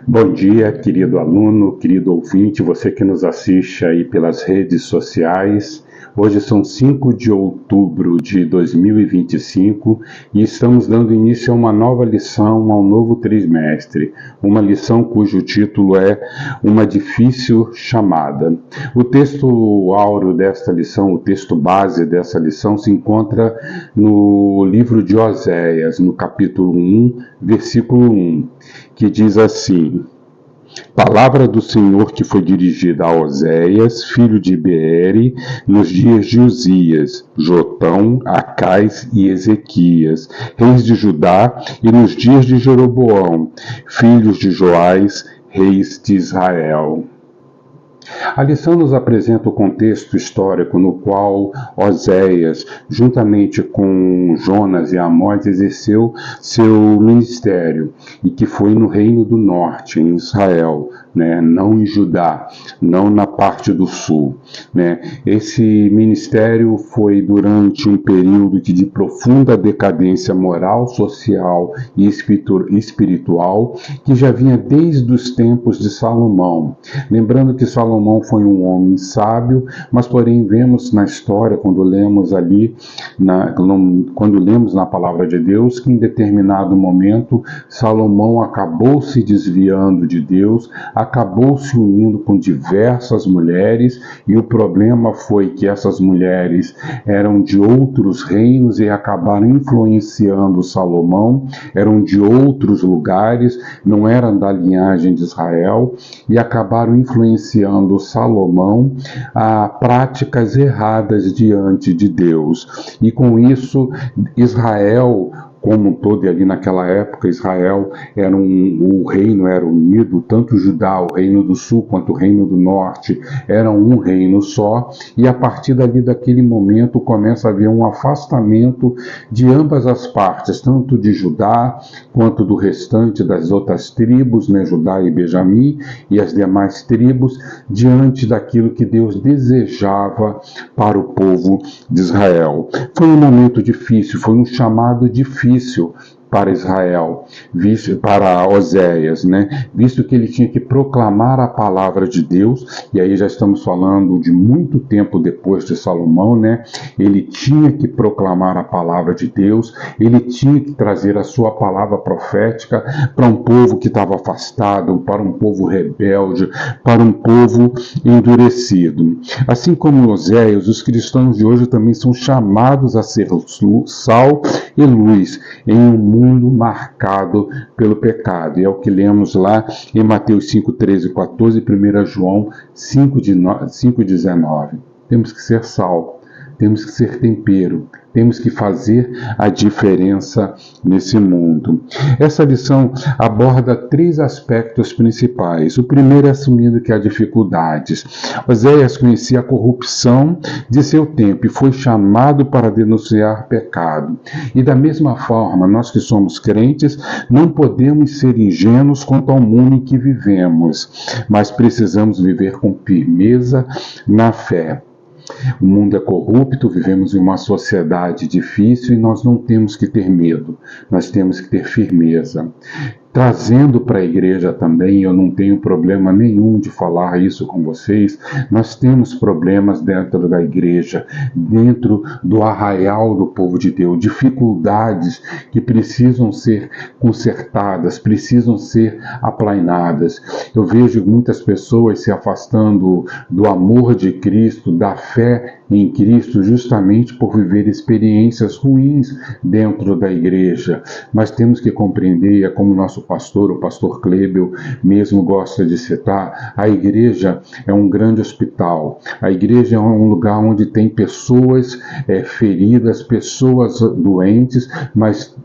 Bom dia, querido aluno, querido ouvinte, você que nos assiste aí pelas redes sociais. Hoje são 5 de outubro de 2025 e estamos dando início a uma nova lição, a um novo trimestre. Uma lição cujo título é Uma Difícil Chamada. O texto áureo desta lição, o texto base dessa lição, se encontra no livro de Oséias, no capítulo 1, versículo 1, que diz assim: Palavra do Senhor que foi dirigida a Oséias, filho de Beere, nos dias de Uzias, Jotão, Acais e Ezequias, reis de Judá, e nos dias de Jeroboão, filhos de Joás, reis de Israel. A lição nos apresenta o contexto histórico no qual Oséias, juntamente com Jonas e Amós, exerceu seu ministério, e que foi no Reino do Norte, em Israel, não em Judá, não na parte do sul. Esse ministério foi durante um período de profunda decadência moral, social e espiritual, que já vinha desde os tempos de Salomão. Lembrando que Salomão foi um homem sábio, mas porém vemos na história, quando lemos na palavra de Deus, que em determinado momento Salomão acabou se desviando de Deus, acabou se unindo com diversas mulheres, e o problema foi que essas mulheres eram de outros reinos e acabaram influenciando Salomão, eram de outros lugares, não eram da linhagem de Israel, e acabaram influenciando Salomão a práticas erradas diante de Deus. E com isso, Israel como um todo, e ali naquela época Israel o reino era unido, tanto Judá, o reino do sul, quanto o reino do norte, eram um reino só, e a partir dali, daquele momento, começa a haver um afastamento de ambas as partes, tanto de Judá, quanto do restante das outras tribos, Judá e Benjamim, e as demais tribos, diante daquilo que Deus desejava para o povo de Israel. Foi um momento difícil, foi um chamado difícil para Israel, para Oséias, visto que ele tinha que proclamar a palavra de Deus, e aí já estamos falando de muito tempo depois de Salomão, ele tinha que proclamar a palavra de Deus, ele tinha que trazer a sua palavra profética para um povo que estava afastado, para um povo rebelde, para um povo endurecido. Assim como Oséias, os cristãos de hoje também são chamados a ser sal e luz em um mundo marcado pelo pecado. E é o que lemos lá em Mateus 5, 13 e 14, e 1 João 5, 19. Temos que ser sal, temos que ser tempero, temos que fazer a diferença nesse mundo. Essa lição aborda 3 aspectos principais. O primeiro é assumindo que há dificuldades. Oséias conhecia a corrupção de seu tempo e foi chamado para denunciar pecado. E da mesma forma, nós que somos crentes, não podemos ser ingênuos quanto ao mundo em que vivemos, mas precisamos viver com firmeza na fé. O mundo é corrupto, vivemos em uma sociedade difícil e nós não temos que ter medo, nós temos que ter firmeza. Trazendo para a igreja também, eu não tenho problema nenhum de falar isso com vocês, nós temos problemas dentro da igreja, dentro do arraial do povo de Deus, dificuldades que precisam ser consertadas, precisam ser aplainadas. Eu vejo muitas pessoas se afastando do amor de Cristo, da fé em Cristo, justamente por viver experiências ruins dentro da igreja. Mas temos que compreender, é como nosso pastor, o pastor Klebel, mesmo gosta de citar, a igreja é um grande hospital. A igreja é um lugar onde tem pessoas feridas, pessoas doentes, mas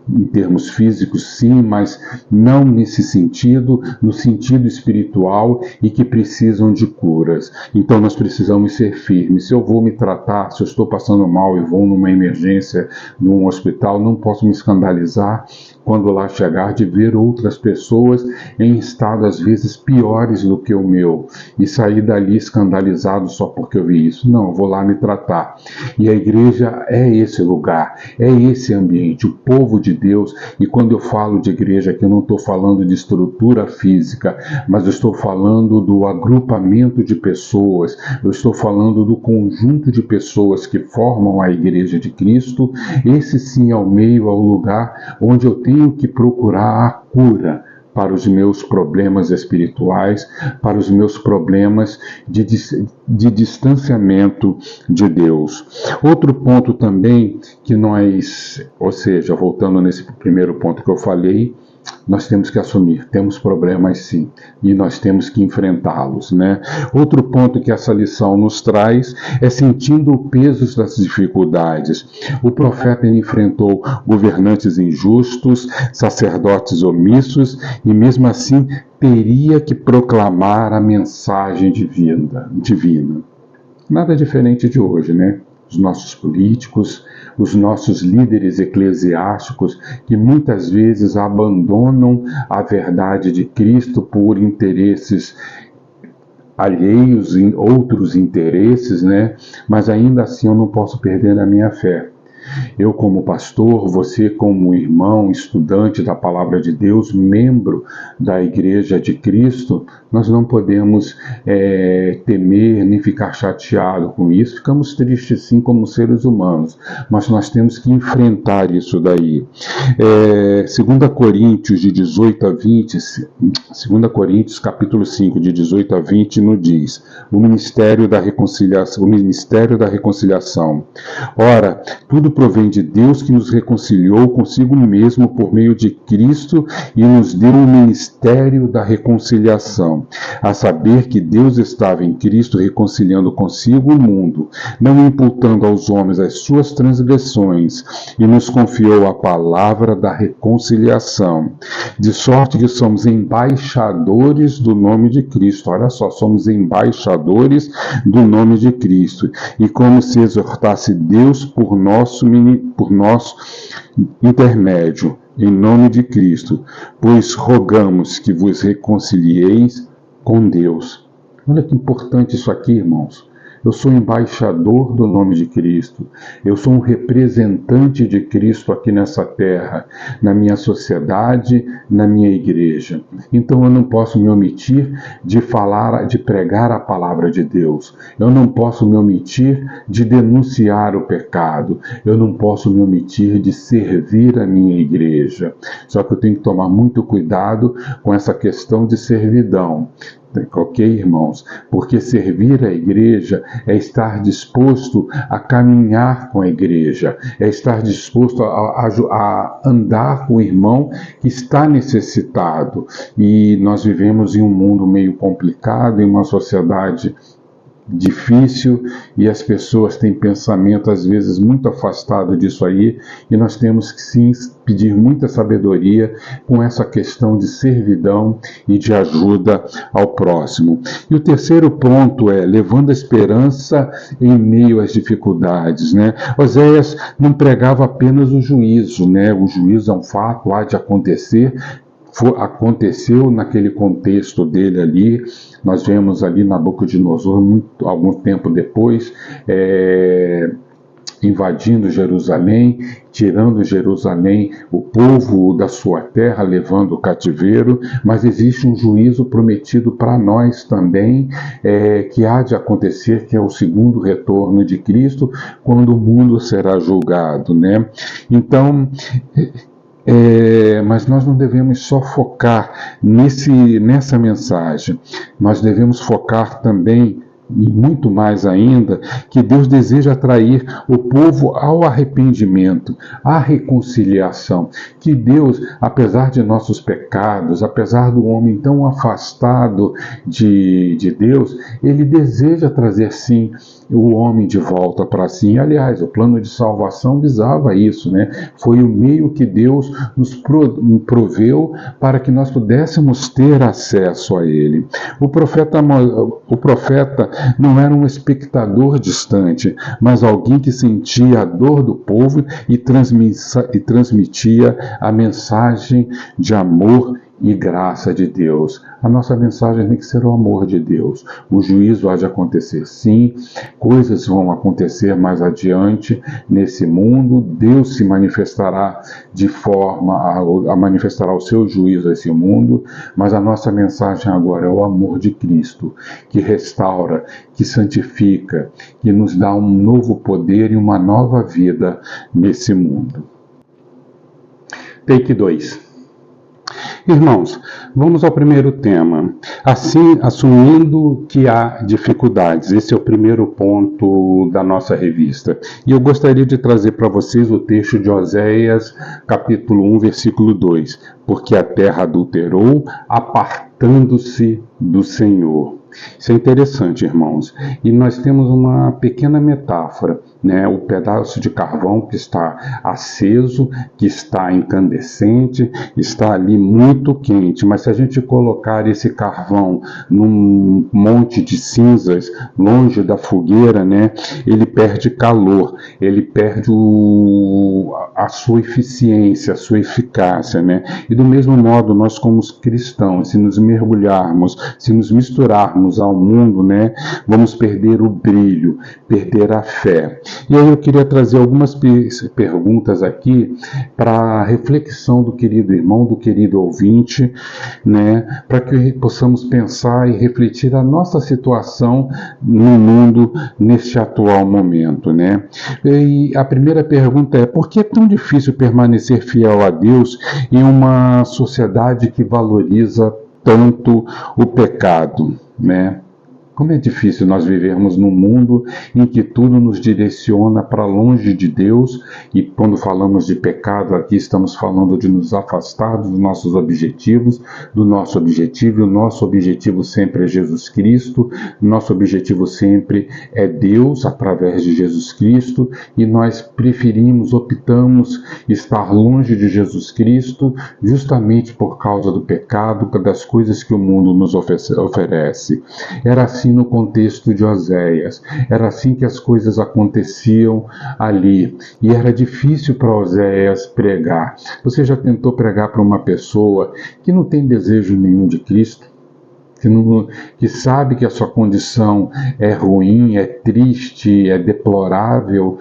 em termos físicos, sim, mas não nesse sentido, no sentido espiritual, e que precisam de curas. Então nós precisamos ser firmes. Se eu vou me tratar, se eu estou passando mal e vou numa emergência, num hospital, não posso me escandalizar quando lá chegar de ver outras pessoas em estado às vezes piores do que o meu e sair dali escandalizado só porque eu vi isso. Não, eu vou lá me tratar. E a igreja é esse lugar, é esse ambiente. O povo de Deus. E quando eu falo de igreja aqui, eu não estou falando de estrutura física, mas eu estou falando do agrupamento de pessoas, eu estou falando do conjunto de pessoas que formam a igreja de Cristo. Esse sim é o meio, é o lugar onde eu tenho que procurar a cura para os meus problemas espirituais, para os meus problemas de distanciamento de Deus. Outro ponto também que nós, ou seja, voltando nesse primeiro ponto que eu falei, nós temos que assumir, temos problemas sim, e nós temos que enfrentá-los, né? Outro ponto que essa lição nos traz é sentindo o peso das dificuldades. O profeta enfrentou governantes injustos, sacerdotes omissos, e mesmo assim teria que proclamar a mensagem divina. Nada diferente de hoje, né? Os nossos políticos, os nossos líderes eclesiásticos, que muitas vezes abandonam a verdade de Cristo por interesses alheios, em outros interesses, né? Mas ainda assim eu não posso perder a minha fé. Eu como pastor, você como irmão, estudante da Palavra de Deus, membro da Igreja de Cristo, nós não podemos temer nem ficar chateado com isso. Ficamos tristes sim como seres humanos, mas nós temos que enfrentar isso daí. 2 Coríntios de 18 a 20, 2 Coríntios capítulo 5, de 18 a 20, nos diz: o ministério da reconciliação. Ora, tudo provém de Deus, que nos reconciliou consigo mesmo por meio de Cristo e nos deu o ministério da reconciliação, a saber que Deus estava em Cristo reconciliando consigo o mundo, não imputando aos homens as suas transgressões, e nos confiou a palavra da reconciliação, de sorte que somos embaixadores do nome de Cristo. Olha só, somos embaixadores do nome de Cristo, e como se exortasse Deus por nosso intermédio, em nome de Cristo, pois rogamos que vos reconcilieis com Deus. Olha que importante isso aqui, irmãos. Eu sou embaixador do nome de Cristo. Eu sou um representante de Cristo aqui nessa terra, na minha sociedade, na minha igreja. Então eu não posso me omitir de falar, de pregar a palavra de Deus. Eu não posso me omitir de denunciar o pecado. Eu não posso me omitir de servir a minha igreja. Só que eu tenho que tomar muito cuidado com essa questão de servidão. Ok, irmãos? Porque servir a igreja é estar disposto a caminhar com a igreja, é estar disposto a andar com o irmão que está necessitado. E nós vivemos em um mundo meio complicado, em uma sociedade difícil, e as pessoas têm pensamento às vezes muito afastado disso aí, e nós temos que sim pedir muita sabedoria com essa questão de servidão e de ajuda ao próximo. E o terceiro ponto é levando a esperança em meio às dificuldades, né? Oséias não pregava apenas o juízo, né? O juízo é um fato, há de acontecer. Aconteceu naquele contexto dele ali. Nós vemos ali Nabucodonosor, algum tempo depois, invadindo Jerusalém, tirando Jerusalém, o povo da sua terra, levando o cativeiro. Mas existe um juízo prometido para nós também, que há de acontecer, que é o segundo retorno de Cristo, quando o mundo será julgado, né? Então, mas nós não devemos só focar nessa mensagem. Nós devemos focar também, e muito mais ainda, que Deus deseja atrair o povo ao arrependimento, à reconciliação. Que Deus, apesar de nossos pecados, apesar do homem tão afastado de Deus, Ele deseja trazer sim o homem de volta para si. Aliás, o plano de salvação visava isso, né? Foi o meio que Deus nos proveu para que nós pudéssemos ter acesso a Ele. O profeta não era um espectador distante, mas alguém que sentia a dor do povo e transmitia a mensagem de amor e graça de Deus. A nossa mensagem tem que ser o amor de Deus. O juízo há de acontecer sim, coisas vão acontecer mais adiante nesse mundo, Deus se manifestará de forma a manifestará o seu juízo a esse mundo, mas a nossa mensagem agora é o amor de Cristo, que restaura, que santifica, que nos dá um novo poder e uma nova vida nesse mundo. Take 2. Irmãos, vamos ao primeiro tema. Assim, assumindo que há dificuldades. Esse é o primeiro ponto da nossa revista. E eu gostaria de trazer para vocês o texto de Oséias, capítulo 1, versículo 2. Porque a terra adulterou, apartando-se do Senhor. Isso é interessante, irmãos. E nós temos uma pequena metáfora, né? O pedaço de carvão que está aceso, que está incandescente, está ali muito quente. Mas se a gente colocar esse carvão num monte de cinzas, longe da fogueira, né? Ele perde calor, ele perde a sua eficiência, a sua eficácia, né? E do mesmo modo, nós como cristãos, se nos mergulharmos, se nos misturarmos ao mundo, né, vamos perder o brilho, perder a fé. E aí eu queria trazer algumas perguntas aqui para reflexão do querido irmão, do querido ouvinte, né, para que possamos pensar e refletir a nossa situação no mundo neste atual momento, né. E a primeira pergunta é: por que é tão difícil permanecer fiel a Deus em uma sociedade que valoriza tanto o pecado, né? Como é difícil nós vivermos num mundo em que tudo nos direciona para longe de Deus, e quando falamos de pecado aqui estamos falando de nos afastar dos nossos objetivos, do nosso objetivo, e o nosso objetivo sempre é Jesus Cristo, nosso objetivo sempre é Deus através de Jesus Cristo, e nós optamos estar longe de Jesus Cristo justamente por causa do pecado, das coisas que o mundo nos oferece. Era assim no contexto de Oséias, era assim que as coisas aconteciam ali, e era difícil para Oséias pregar. Você já tentou pregar para uma pessoa que não tem desejo nenhum de Cristo? Que sabe que a sua condição é ruim, é triste, é deplorável,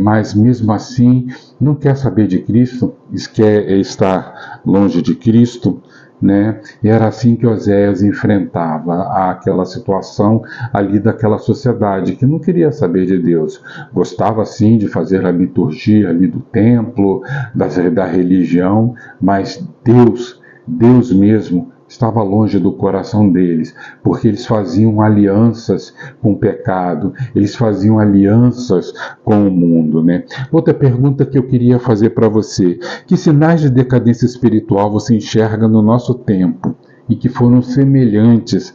mas mesmo assim não quer saber de Cristo, quer estar longe de Cristo, né? E era assim que Oséias enfrentava aquela situação ali daquela sociedade que não queria saber de Deus. Gostava sim de fazer a liturgia ali do templo, da religião, mas Deus mesmo estava longe do coração deles, porque eles faziam alianças com o pecado, eles faziam alianças com o mundo, né? Outra pergunta que eu queria fazer para você: que sinais de decadência espiritual você enxerga no nosso tempo e que foram semelhantes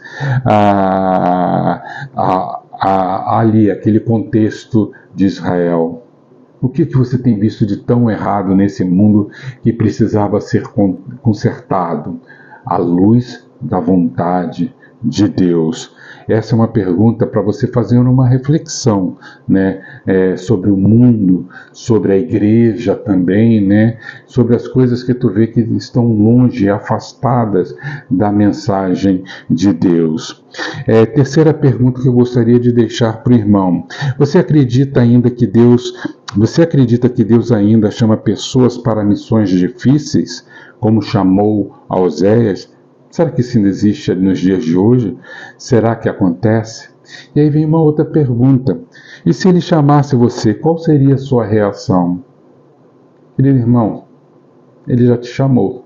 ali, aquele contexto de Israel? O que você tem visto de tão errado nesse mundo que precisava ser consertado à luz da vontade de Deus? Essa é uma pergunta para você fazer uma reflexão, né, sobre o mundo, sobre a igreja também, né, sobre as coisas que tu vê que estão longe, afastadas da mensagem de Deus. Terceira pergunta que eu gostaria de deixar para o irmão: você acredita que Deus ainda chama pessoas para missões difíceis, como chamou a Oséias? Será que isso ainda existe nos dias de hoje? Será que acontece? E aí vem uma outra pergunta: e se ele chamasse você, qual seria a sua reação? Querido irmão, ele já te chamou.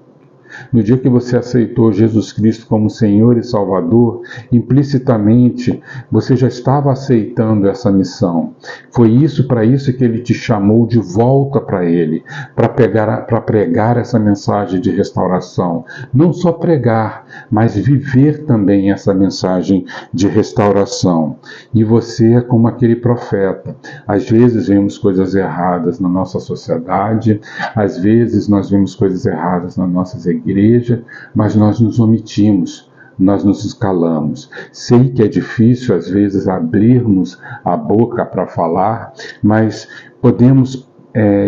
No dia que você aceitou Jesus Cristo como Senhor e Salvador, implicitamente você já estava aceitando essa missão. Foi para isso que Ele te chamou de volta para Ele, para pregar essa mensagem de restauração. Não só pregar, mas viver também essa mensagem de restauração. E você é como aquele profeta. Às vezes vemos coisas erradas na nossa sociedade, às vezes nós vemos coisas erradas nas nossas igreja, mas nós nos omitimos, nós nos escalamos. Sei que é difícil às vezes abrirmos a boca para falar, mas podemos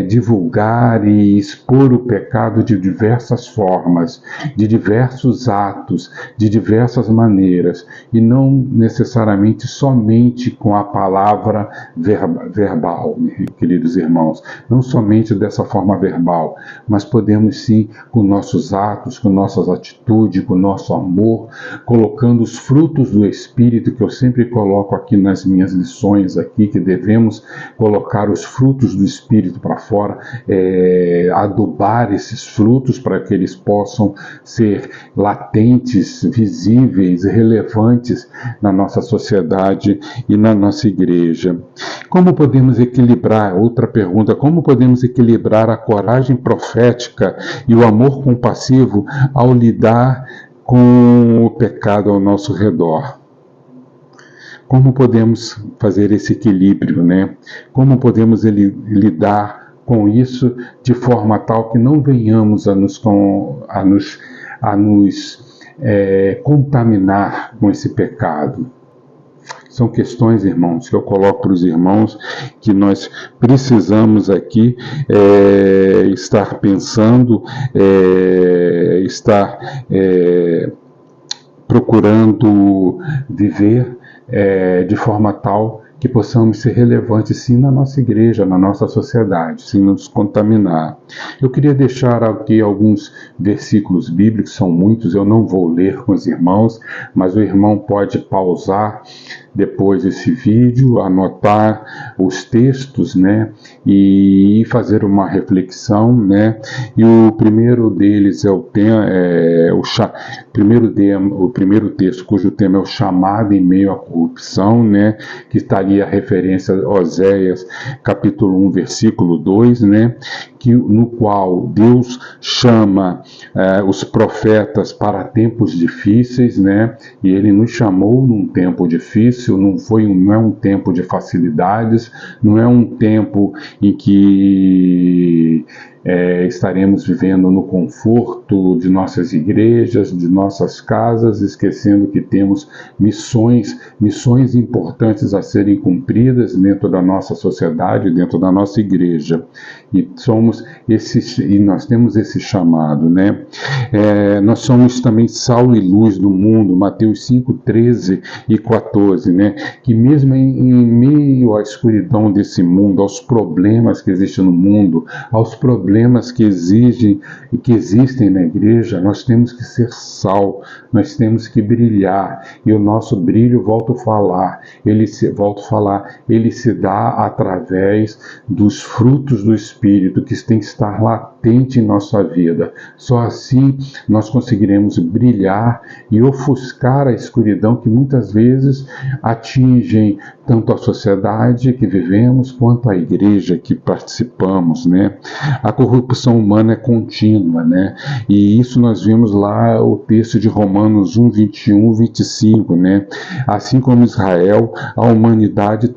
divulgar e expor o pecado de diversas formas, de diversos atos, de diversas maneiras, e não necessariamente somente com a palavra verbal, queridos irmãos, não somente dessa forma verbal, mas podemos sim com nossos atos, com nossas atitudes, com nosso amor, colocando os frutos do Espírito, que eu sempre coloco aqui nas minhas lições aqui, que devemos colocar os frutos do Espírito para fora, adubar esses frutos para que eles possam ser latentes, visíveis, relevantes na nossa sociedade e na nossa igreja. Como podemos equilibrar, outra pergunta, como podemos equilibrar a coragem profética e o amor compassivo ao lidar com o pecado ao nosso redor? Como podemos fazer esse equilíbrio, né? Como podemos lidar com isso de forma tal que não venhamos a nos contaminar com esse pecado? São questões, irmãos, que eu coloco para os irmãos, que nós precisamos aqui estar pensando, procurando viver de forma tal que possamos ser relevantes sim na nossa igreja, na nossa sociedade, sem nos contaminar. Eu queria deixar aqui alguns versículos bíblicos, são muitos, eu não vou ler com os irmãos, mas o irmão pode pausar depois desse vídeo, anotar os textos, né, e fazer uma reflexão, né, e o primeiro deles é o primeiro texto, cujo tema é o chamado em meio à corrupção, né, que estaria a referência a Oséias, capítulo 1, versículo 2, né, no qual Deus chama os profetas para tempos difíceis, né, e Ele nos chamou num tempo difícil, não é um tempo de facilidades, não é um tempo em que estaremos vivendo no conforto de nossas igrejas, de nossas casas, esquecendo que temos missões importantes a serem cumpridas dentro da nossa sociedade, dentro da nossa igreja. E nós temos esse chamado, né? Nós somos também sal e luz do mundo, Mateus 5, 13 e 14, né? Que mesmo em meio à escuridão desse mundo, aos problemas que existem no mundo, aos problemas que existem na igreja, nós temos que ser sal, nós temos que brilhar, e o nosso brilho, volto a falar, ele se dá através dos frutos do Espírito, que tem que estar latente em nossa vida. Só assim nós conseguiremos brilhar e ofuscar a escuridão que muitas vezes atingem tanto a sociedade que vivemos, quanto a igreja que participamos, né? A corrupção humana é contínua, né? E isso nós vimos lá o texto de Romanos 1, 21, 25, né? Assim como Israel, a humanidade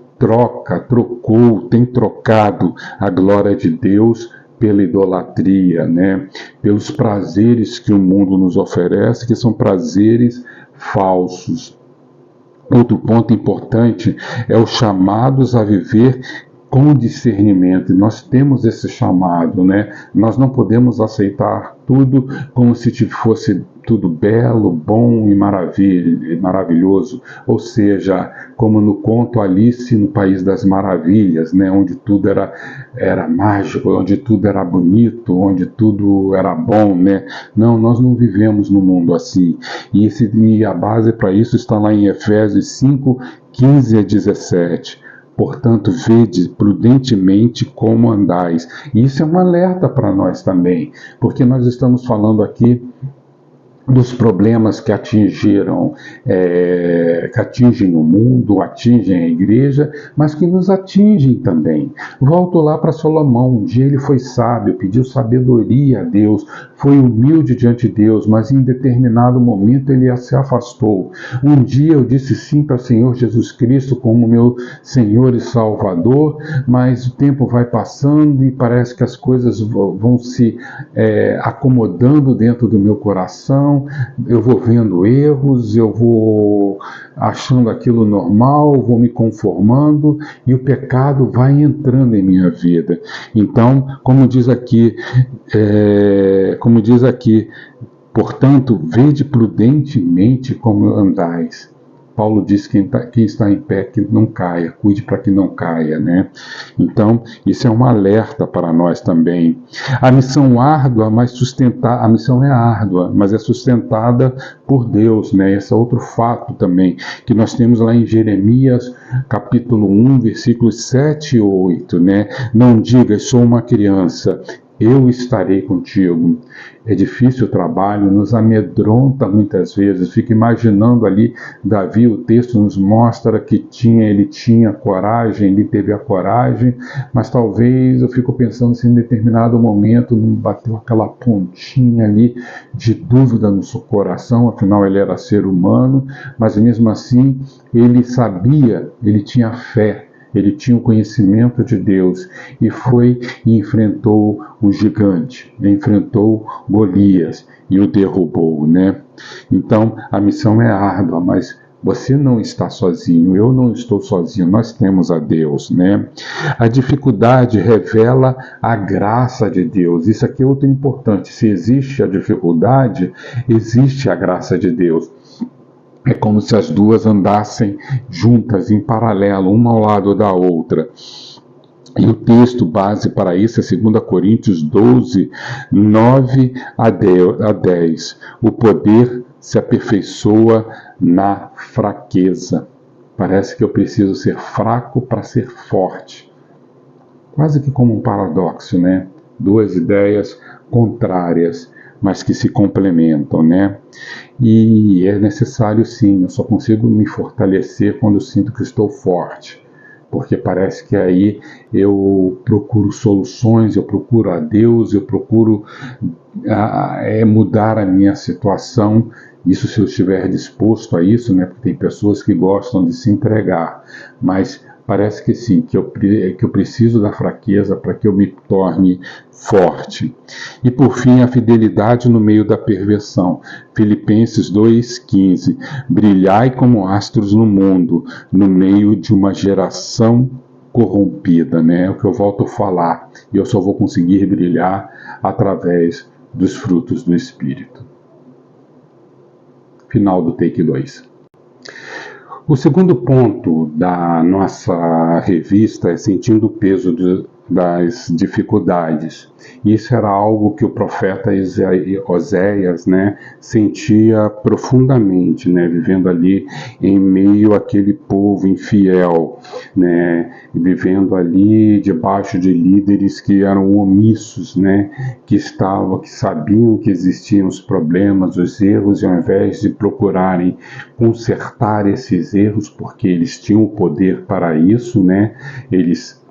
tem trocado a glória de Deus pela idolatria, né? Pelos prazeres que o mundo nos oferece, que são prazeres falsos. Outro ponto importante é os chamados a viver com discernimento. E nós temos esse chamado, né? Nós não podemos aceitar tudo como se fosse tudo belo, bom e maravilhoso. Ou seja, como no conto Alice no País das Maravilhas, né? Onde tudo era mágico, onde tudo era bonito, onde tudo era bom, né? Não, nós não vivemos num mundo assim. E a base para isso está lá em Efésios 5, 15 a 17. Portanto, vede prudentemente como andais. E isso é um alerta para nós também, porque nós estamos falando aqui dos problemas que atingem o mundo, atingem a igreja, mas que nos atingem também. Volto lá para Salomão. Um dia ele foi sábio, pediu sabedoria a Deus, foi humilde diante de Deus, mas em determinado momento ele se afastou. Um dia eu disse sim para o Senhor Jesus Cristo como meu Senhor e Salvador, mas o tempo vai passando e parece que as coisas vão se acomodando dentro do meu coração, situação, eu vou vendo erros, eu vou achando aquilo normal, vou me conformando e o pecado vai entrando em minha vida. Então, como diz aqui, portanto, vede prudentemente como andais. Paulo diz que quem está em pé que não caia, cuide para que não caia, né? Então, isso é um alerta para nós também. A missão árdua, a missão é árdua, mas é sustentada por Deus, né? Esse é outro fato também, que nós temos lá em Jeremias, capítulo 1, versículos 7 e 8, né? Não digas, sou uma criança, eu estarei contigo. É difícil o trabalho, nos amedronta muitas vezes. Fico imaginando ali, Davi, o texto nos mostra que ele tinha coragem, ele teve a coragem, mas talvez eu fico pensando se em determinado momento não bateu aquela pontinha ali de dúvida no seu coração, afinal ele era ser humano, mas mesmo assim ele sabia, ele tinha fé. Ele tinha o conhecimento de Deus e foi e enfrentou o gigante, enfrentou Golias e o derrubou, né? Então, a missão é árdua, mas você não está sozinho, eu não estou sozinho, nós temos a Deus, né? A dificuldade revela a graça de Deus. Isso aqui é outro importante. Se existe a dificuldade, existe a graça de Deus. É como se as duas andassem juntas, em paralelo, uma ao lado da outra. E o texto base para isso é 2 Coríntios 12, 9 a 10. O poder se aperfeiçoa na fraqueza. Parece que eu preciso ser fraco para ser forte. Quase que como um paradoxo, né? Duas ideias contrárias, mas que se complementam, né? E é necessário sim, eu só consigo me fortalecer quando eu sinto que estou forte, porque parece que aí eu procuro soluções, eu procuro a Deus, eu procuro mudar a minha situação. Isso se eu estiver disposto a isso, né? Porque tem pessoas que gostam de se entregar, mas parece que sim, que eu preciso da fraqueza para que eu me torne forte. E por fim, a fidelidade no meio da perversão. Filipenses 2,15. Brilhai como astros no mundo, no meio de uma geração corrompida, né? É o que eu volto a falar. E eu só vou conseguir brilhar através dos frutos do Espírito. Final do take 2. O segundo ponto da nossa revista é sentindo o peso das dificuldades. Isso era algo que o profeta Oséias, né, sentia profundamente, né, vivendo ali em meio àquele povo infiel, né, vivendo ali debaixo de líderes que eram omissos, né, que sabiam que existiam os problemas, os erros, e ao invés de procurarem consertar esses erros, porque eles tinham o poder para isso, né, eles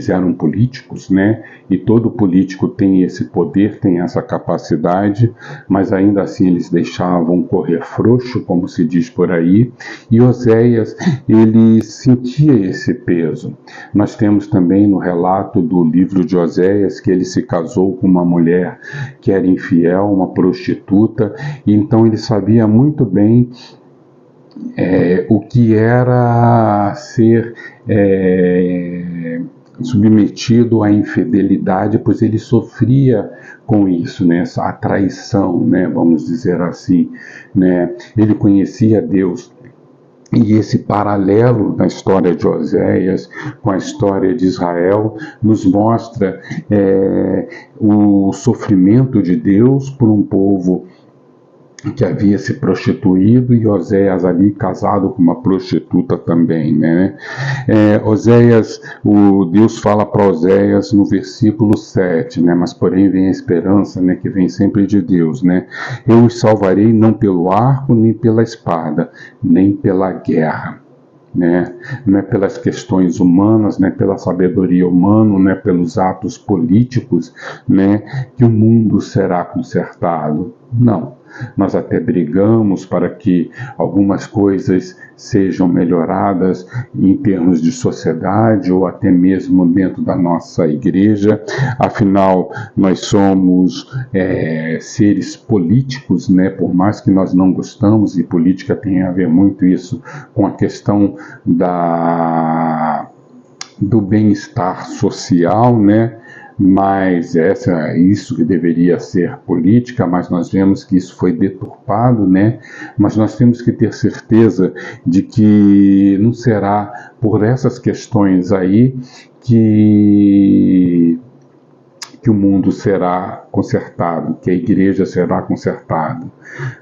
eram políticos, né? E todo político tem esse poder, tem essa capacidade, mas ainda assim eles deixavam correr frouxo, como se diz por aí. E Oséias, ele sentia esse peso. Nós temos também no relato do livro de Oséias que ele se casou com uma mulher que era infiel, uma prostituta, e então ele sabia muito bem o que era ser submetido à infidelidade, pois ele sofria com isso, né? A traição, né? Vamos dizer assim, né? Ele conhecia Deus. E esse paralelo na história de Oséias com a história de Israel nos mostra o sofrimento de Deus por um povo que havia se prostituído, e Oséias ali casado com uma prostituta também, né? Deus fala para Oséias no versículo 7, né? Mas porém vem a esperança, né? Que vem sempre de Deus, né? Eu os salvarei não pelo arco, nem pela espada, nem pela guerra. Né? Não é pelas questões humanas, não é pela sabedoria humana, não é pelos atos políticos, né? Que o mundo será consertado. Não. nós até brigamos para que algumas coisas sejam melhoradas em termos de sociedade ou até mesmo dentro da nossa igreja. Afinal, nós somos seres políticos, né? Por mais que nós não gostamos, e política tem a ver muito isso com a questão do bem-estar social, né? Mas isso que deveria ser política, mas nós vemos que isso foi deturpado, né? Mas nós temos que ter certeza de que não será por essas questões aí que o mundo será consertado, que a igreja será consertada,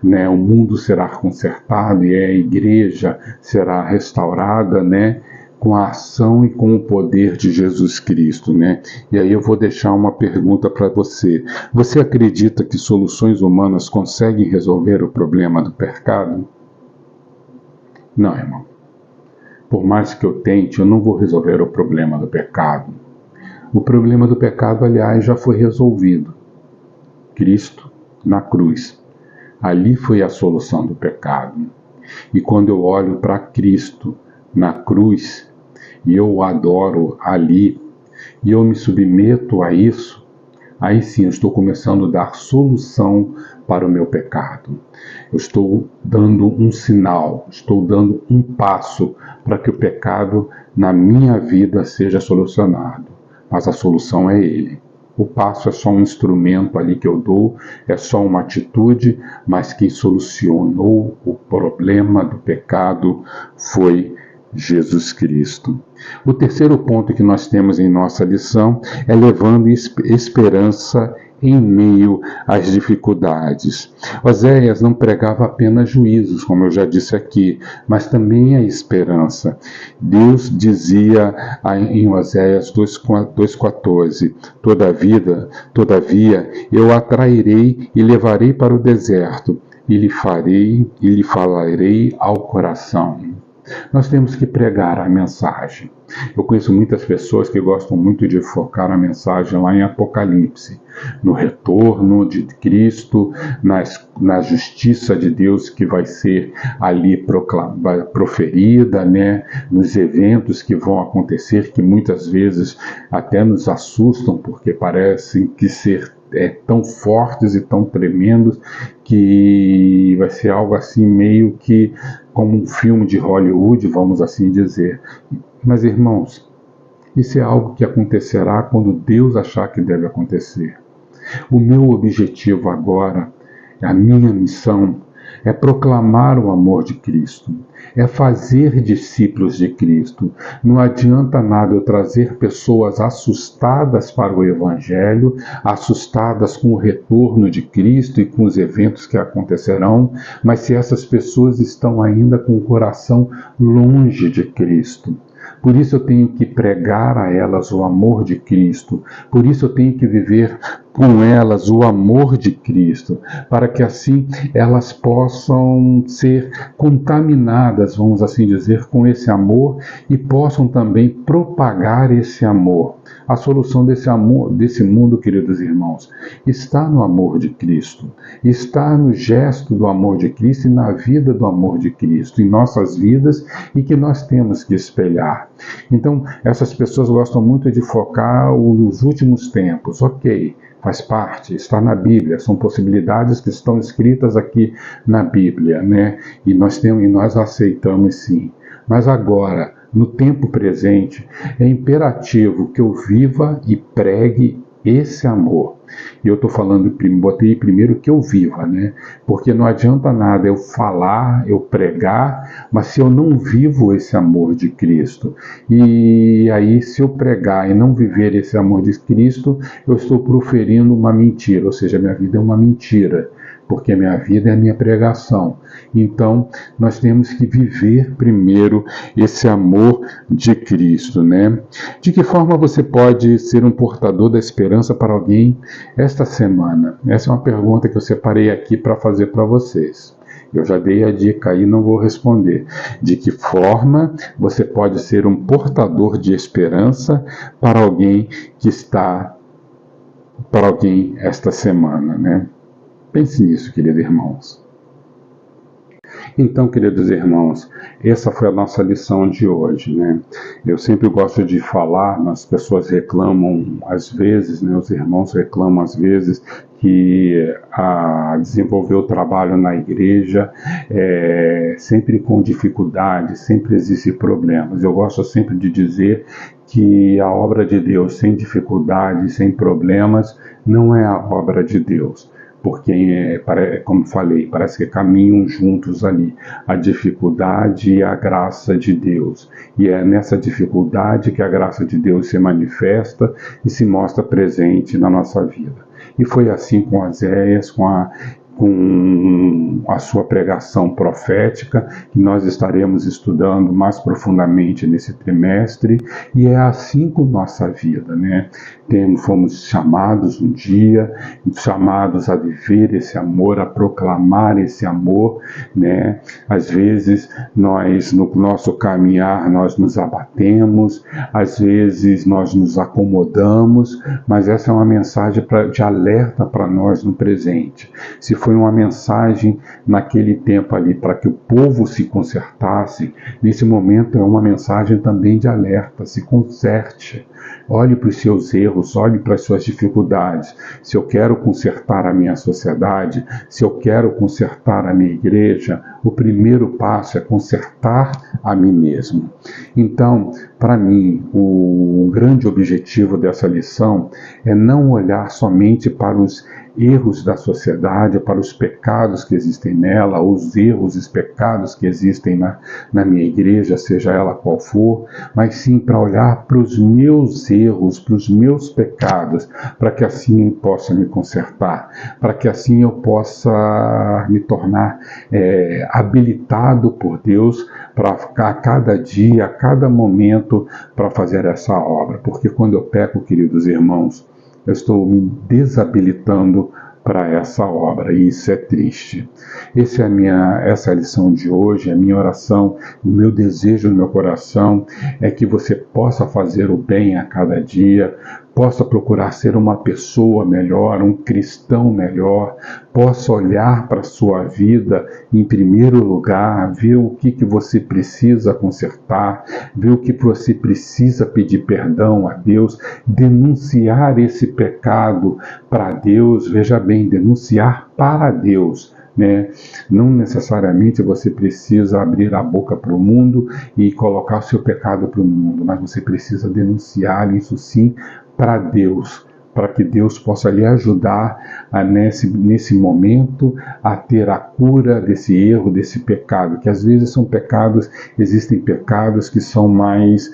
né? O mundo será consertado e a igreja será restaurada, né? Com a ação e com o poder de Jesus Cristo, né? E aí eu vou deixar uma pergunta para você. Você acredita que soluções humanas conseguem resolver o problema do pecado? Não, irmão. Por mais que eu tente, eu não vou resolver o problema do pecado. O problema do pecado, aliás, já foi resolvido. Cristo na cruz. Ali foi a solução do pecado. E quando eu olho para Cristo na cruz, e eu o adoro ali, e eu me submeto a isso, aí sim eu estou começando a dar solução para o meu pecado. Eu estou dando um sinal, estou dando um passo para que o pecado na minha vida seja solucionado. Mas a solução é Ele. O passo é só um instrumento ali que eu dou, é só uma atitude, mas quem solucionou o problema do pecado foi Jesus Cristo. O terceiro ponto que nós temos em nossa lição é levando esperança em meio às dificuldades. Oséias não pregava apenas juízos, como eu já disse aqui, mas também a esperança. Deus dizia em Oséias 2,14: Todavia eu atrairei e levarei para o deserto, e lhe falarei ao coração. Nós temos que pregar a mensagem. Eu conheço muitas pessoas que gostam muito de focar a mensagem lá em Apocalipse, no retorno de Cristo, na justiça de Deus que vai ser ali proferida, né? Nos eventos que vão acontecer, que muitas vezes até nos assustam, porque parecem que ser tão fortes e tão tremendos que vai ser algo assim meio que como um filme de Hollywood, vamos assim dizer. Mas, irmãos, isso é algo que acontecerá quando Deus achar que deve acontecer. O meu objetivo agora, a minha missão, é proclamar o amor de Cristo, é fazer discípulos de Cristo. Não adianta nada eu trazer pessoas assustadas para o Evangelho, assustadas com o retorno de Cristo e com os eventos que acontecerão, mas se essas pessoas estão ainda com o coração longe de Cristo. Por isso eu tenho que pregar a elas o amor de Cristo. Por isso eu tenho que viver com elas o amor de Cristo, para que assim elas possam ser contaminadas, vamos assim dizer, com esse amor e possam também propagar esse amor. A solução desse mundo, queridos irmãos, está no amor de Cristo, está no gesto do amor de Cristo e na vida do amor de Cristo, em nossas vidas e que nós temos que espelhar. Então, essas pessoas gostam muito de focar os últimos tempos, ok. Faz parte, está na Bíblia, são possibilidades que estão escritas aqui na Bíblia, né? E nós aceitamos sim. Mas agora, no tempo presente, é imperativo que eu viva e pregue esse amor. E eu estou falando, botei primeiro que eu viva, né? Porque não adianta nada eu falar, eu pregar, mas se eu não vivo esse amor de Cristo, e aí se eu pregar e não viver esse amor de Cristo, eu estou proferindo uma mentira, ou seja, minha vida é uma mentira, porque a minha vida é a minha pregação. Então, nós temos que viver primeiro esse amor de Cristo, né? De que forma você pode ser um portador da esperança para alguém esta semana? Essa é uma pergunta que eu separei aqui para fazer para vocês. Eu já dei a dica aí, não vou responder. De que forma você pode ser um portador de esperança para alguém esta semana, né? Pense nisso, queridos irmãos. Então, queridos irmãos, essa foi a nossa lição de hoje, né? Eu sempre gosto de falar, as pessoas reclamam às vezes, né? Os irmãos reclamam às vezes que desenvolver o trabalho na igreja sempre com dificuldades, sempre existem problemas. Eu gosto sempre de dizer que a obra de Deus sem dificuldades, sem problemas, não é a obra de Deus. Porque, como falei, parece que caminham juntos ali, a dificuldade e a graça de Deus. E é nessa dificuldade que a graça de Deus se manifesta e se mostra presente na nossa vida. E foi assim com Oséias, com a sua pregação profética, que nós estaremos estudando mais profundamente nesse trimestre, e é assim com nossa vida, né? Fomos chamados um dia, chamados a viver esse amor, a proclamar esse amor, né? Às vezes, nós, no nosso caminhar, nós nos abatemos, às vezes nós nos acomodamos, mas essa é uma mensagem de alerta para nós no presente. Se foi uma mensagem naquele tempo ali para que o povo se consertasse, nesse momento é uma mensagem também de alerta: se conserte. Olhe para os seus erros, olhe para as suas dificuldades. Se eu quero consertar a minha sociedade, se eu quero consertar a minha igreja, o primeiro passo é consertar a mim mesmo. Então, para mim, o grande objetivo dessa lição é não olhar somente para os erros da sociedade, para os pecados que existem nela, os erros e os pecados que existem na minha igreja, seja ela qual for, mas sim para olhar para os meus erros, para os meus pecados, para que assim eu possa me consertar, para que assim eu possa me tornar habilitado por Deus para a cada dia, a cada momento, para fazer essa obra. Porque quando eu peco, queridos irmãos, eu estou me desabilitando para essa obra, e isso é triste. Essa é a lição de hoje, a minha oração, o meu desejo no meu coração é que você possa fazer o bem a cada dia, possa procurar ser uma pessoa melhor, um cristão melhor, possa olhar para a sua vida em primeiro lugar, ver o que você precisa consertar, ver o que você precisa pedir perdão a Deus, denunciar esse pecado para Deus, veja bem, denunciar para Deus, né? Não necessariamente você precisa abrir a boca para o mundo e colocar o seu pecado para o mundo, mas você precisa denunciar isso sim para Deus, para que Deus possa lhe ajudar nesse momento a ter a cura desse erro, desse pecado, que às vezes são pecados, existem pecados que são mais,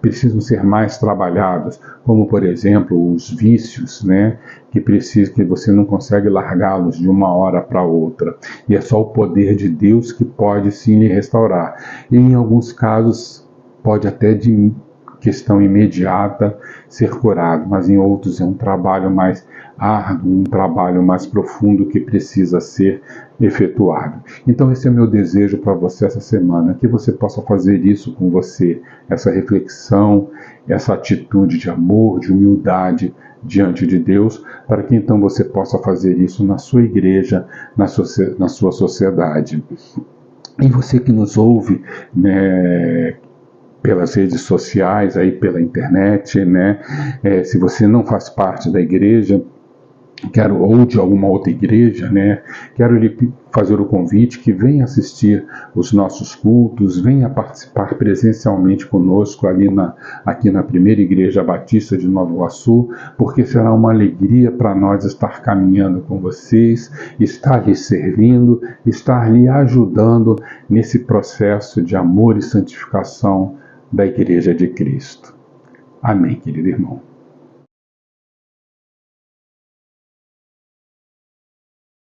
precisam ser mais trabalhados, como por exemplo os vícios, né? Que você não consegue largá-los de uma hora para outra, e é só o poder de Deus que pode sim lhe restaurar. E em alguns casos pode até de questão imediata ser curado, mas em outros é um trabalho mais árduo, um trabalho mais profundo que precisa ser efetuado. Então esse é meu desejo para você essa semana, que você possa fazer isso com você, essa reflexão, essa atitude de amor, de humildade diante de Deus, para que então você possa fazer isso na sua igreja, na sua sociedade. E você que nos ouve, né, pelas redes sociais, aí pela internet, né? Se você não faz parte da igreja, ou de alguma outra igreja, né? Quero lhe fazer o convite que venha assistir os nossos cultos, venha participar presencialmente conosco aqui na Primeira Igreja Batista de Nova Iguaçu, porque será uma alegria para nós estar caminhando com vocês, estar lhe servindo, estar lhe ajudando nesse processo de amor e santificação da Igreja de Cristo. Amém, querido irmão.